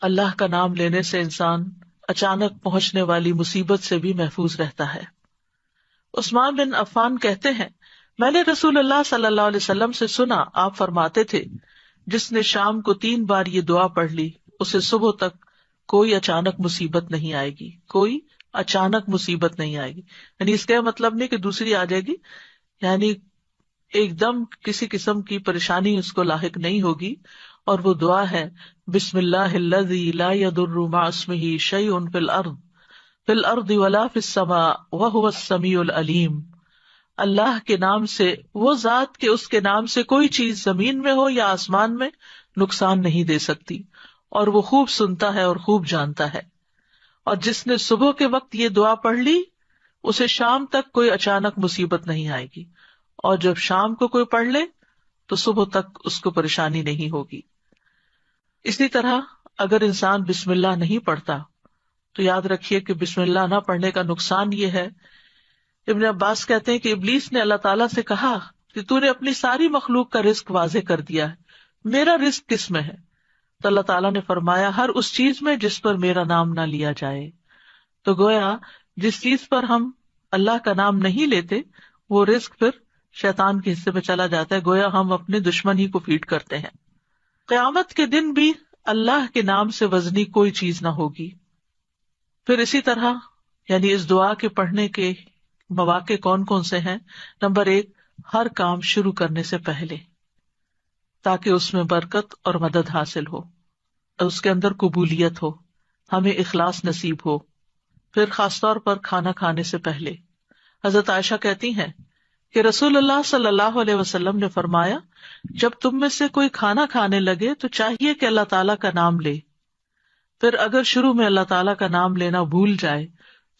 اللہ کا نام لینے سے انسان اچانک پہنچنے والی مصیبت سے بھی محفوظ رہتا ہے۔ عثمان بن عفان کہتے ہیں، میں نے رسول اللہ صلی اللہ علیہ وسلم سے سنا، آپ فرماتے تھے جس نے شام کو 3 بار یہ دعا پڑھ لی اسے صبح تک کوئی اچانک مصیبت نہیں آئے گی، کوئی اچانک مصیبت نہیں آئے گی۔ یعنی اس کا مطلب نہیں کہ دوسری آ جائے گی، یعنی ایک دم کسی قسم کی پریشانی اس کو لاحق نہیں ہوگی۔ اور وہ دعا ہے بسم اللہ الذی لا یضر مع اسمہ شیء فی الارض ولا فی السماء وہو السمیع العلیم۔ اللہ کے نام سے، وہ ذات کہ اس کے نام سے کوئی چیز زمین میں ہو یا آسمان میں نقصان نہیں دے سکتی، اور وہ خوب سنتا ہے اور خوب جانتا ہے۔ اور جس نے صبح کے وقت یہ دعا پڑھ لی اسے شام تک کوئی اچانک مصیبت نہیں آئے گی، اور جب شام کو کوئی پڑھ لے تو صبح تک اس کو پریشانی نہیں ہوگی۔ اسی طرح اگر انسان بسم اللہ نہیں پڑھتا تو یاد رکھیے کہ بسم اللہ نہ پڑھنے کا نقصان یہ ہے، ابن عباس کہتے ہیں کہ ابلیس نے اللہ تعالیٰ سے کہا کہ تو نے اپنی ساری مخلوق کا رزق واضح کر دیا ہے، میرا رزق کس میں ہے؟ تو اللہ تعالیٰ نے فرمایا ہر اس چیز میں جس پر میرا نام نہ لیا جائے۔ تو گویا جس چیز پر ہم اللہ کا نام نہیں لیتے وہ رزق پھر شیطان کے حصے میں چلا جاتا ہے، گویا ہم اپنے دشمن ہی کو فیڈ کرتے ہیں۔ قیامت کے دن بھی اللہ کے نام سے وزنی کوئی چیز نہ ہوگی۔ پھر اسی طرح یعنی اس دعا کے پڑھنے کے مواقع کون کون سے ہیں؟ نمبر 1، ہر کام شروع کرنے سے پہلے، تاکہ اس میں برکت اور مدد حاصل ہو، اس کے اندر قبولیت ہو، ہمیں اخلاص نصیب ہو۔ پھر خاص طور پر کھانا کھانے سے پہلے حضرت عائشہ کہتی ہیں کہ رسول اللہ صلی اللہ علیہ وسلم نے فرمایا جب تم میں سے کوئی کھانا کھانے لگے تو چاہیے کہ اللہ تعالیٰ کا نام لے، پھر اگر شروع میں اللہ تعالیٰ کا نام لینا بھول جائے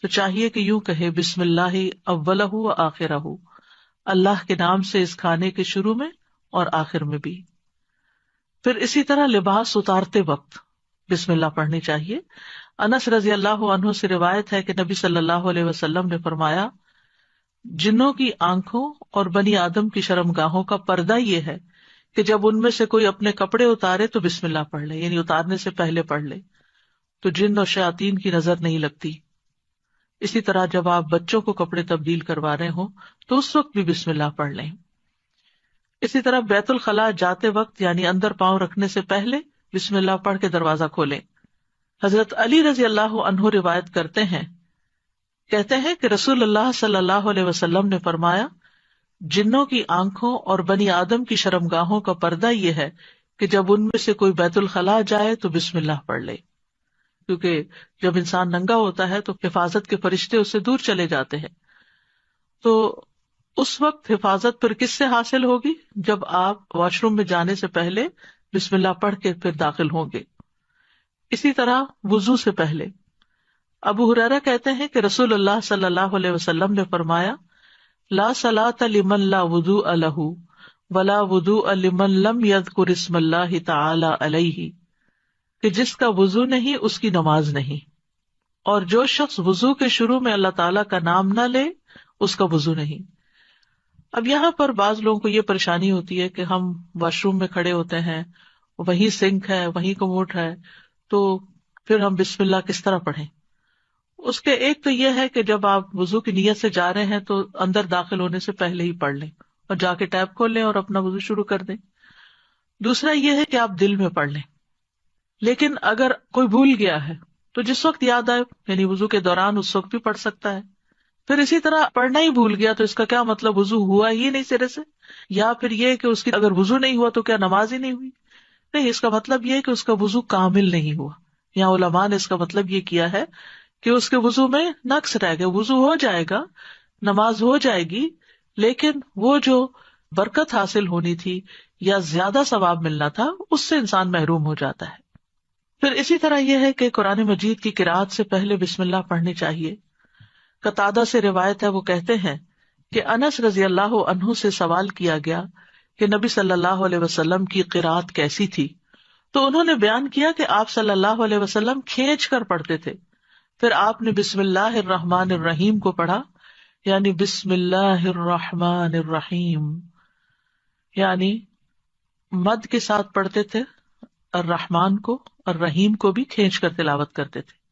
تو چاہیے کہ یوں کہے بسم اللہ اولہ و آخرہ، اللہ کے نام سے اس کھانے کے شروع میں اور آخر میں بھی۔ پھر اسی طرح لباس اتارتے وقت بسم اللہ پڑھنی چاہیے۔ انس رضی اللہ عنہ سے روایت ہے کہ نبی صلی اللہ علیہ وسلم نے فرمایا جنوں کی آنکھوں اور بنی آدم کی شرمگاہوں کا پردہ یہ ہے کہ جب ان میں سے کوئی اپنے کپڑے اتارے تو بسم اللہ پڑھ لے، یعنی اتارنے سے پہلے پڑھ لے، تو جن اور شیاطین کی نظر نہیں لگتی۔ اسی طرح جب آپ بچوں کو کپڑے تبدیل کروا رہے ہوں تو اس وقت بھی بسم اللہ پڑھ لیں۔ اسی طرح بیت الخلاء جاتے وقت یعنی اندر پاؤں رکھنے سے پہلے بسم اللہ پڑھ کے دروازہ کھولیں۔ حضرت علی رضی اللہ عنہ روایت کرتے ہیں، کہتے ہیں کہ رسول اللہ صلی اللہ علیہ وسلم نے فرمایا جنوں کی آنکھوں اور بنی آدم کی شرمگاہوں کا پردہ یہ ہے کہ جب ان میں سے کوئی بیت الخلاء جائے تو بسم اللہ پڑھ لے، کیونکہ جب انسان ننگا ہوتا ہے تو حفاظت کے فرشتے اس سے دور چلے جاتے ہیں۔ تو اس وقت حفاظت پھر کس سے حاصل ہوگی؟ جب آپ واش روم میں جانے سے پہلے بسم اللہ پڑھ کے پھر داخل ہوں گے۔ اسی طرح وضو سے پہلے ابو ہریرہ کہتے ہیں کہ رسول اللہ صلی اللہ علیہ وسلم نے فرمایا لا صلاۃ لمن لا وضوء لہ ولا وضوء لمن لم یذکر اسم اللہ تعالی علیہ، کہ جس کا وضو نہیں اس کی نماز نہیں، اور جو شخص وضو کے شروع میں اللہ تعالیٰ کا نام نہ لے اس کا وضو نہیں۔ اب یہاں پر بعض لوگوں کو یہ پریشانی ہوتی ہے کہ ہم واش روم میں کھڑے ہوتے ہیں، وہیں سنک ہے، وہیں کموڈ ہے، تو پھر ہم بسم اللہ کس طرح پڑھیں؟ اس کے ایک تو یہ ہے کہ جب آپ وضو کی نیت سے جا رہے ہیں تو اندر داخل ہونے سے پہلے ہی پڑھ لیں اور جا کے ٹیپ کھول لیں اور اپنا وضو شروع کر دیں۔ دوسرا یہ ہے کہ آپ دل میں پڑھ لیں، لیکن اگر کوئی بھول گیا ہے تو جس وقت یاد آئے یعنی وضو کے دوران اس وقت بھی پڑھ سکتا ہے۔ پھر اسی طرح پڑھنا ہی بھول گیا تو اس کا کیا مطلب وضو ہوا ہی نہیں سرے سے، یا پھر یہ کہ اس کی اگر وضو نہیں ہوا تو کیا نماز ہی نہیں ہوئی؟ نہیں، اس کا مطلب یہ ہے کہ اس کا وضو کامل نہیں ہوا۔ یہاں علماء نے اس کا مطلب یہ کیا ہے کہ اس کے وضو میں نقص رہ گیا، وضو ہو جائے گا، نماز ہو جائے گی، لیکن وہ جو برکت حاصل ہونی تھی یا زیادہ ثواب ملنا تھا اس سے انسان محروم ہو جاتا ہے۔ پھر اسی طرح یہ ہے کہ قرآن مجید کی قرأت سے پہلے بسم اللہ پڑھنی چاہیے۔ قتادہ سے روایت ہے، وہ کہتے ہیں کہ انس رضی اللہ عنہ سے سوال کیا گیا کہ نبی صلی اللہ علیہ وسلم کی قرأت کیسی تھی، تو انہوں نے بیان کیا کہ آپ صلی اللہ علیہ وسلم کھینچ کر پڑھتے تھے، پھر آپ نے بسم اللہ الرحمن الرحیم کو پڑھا، یعنی بسم اللہ الرحمن الرحیم، یعنی مد کے ساتھ پڑھتے تھے، الرحمان کو اور رحیم کو بھی کھینچ کر تلاوت کرتے تھے.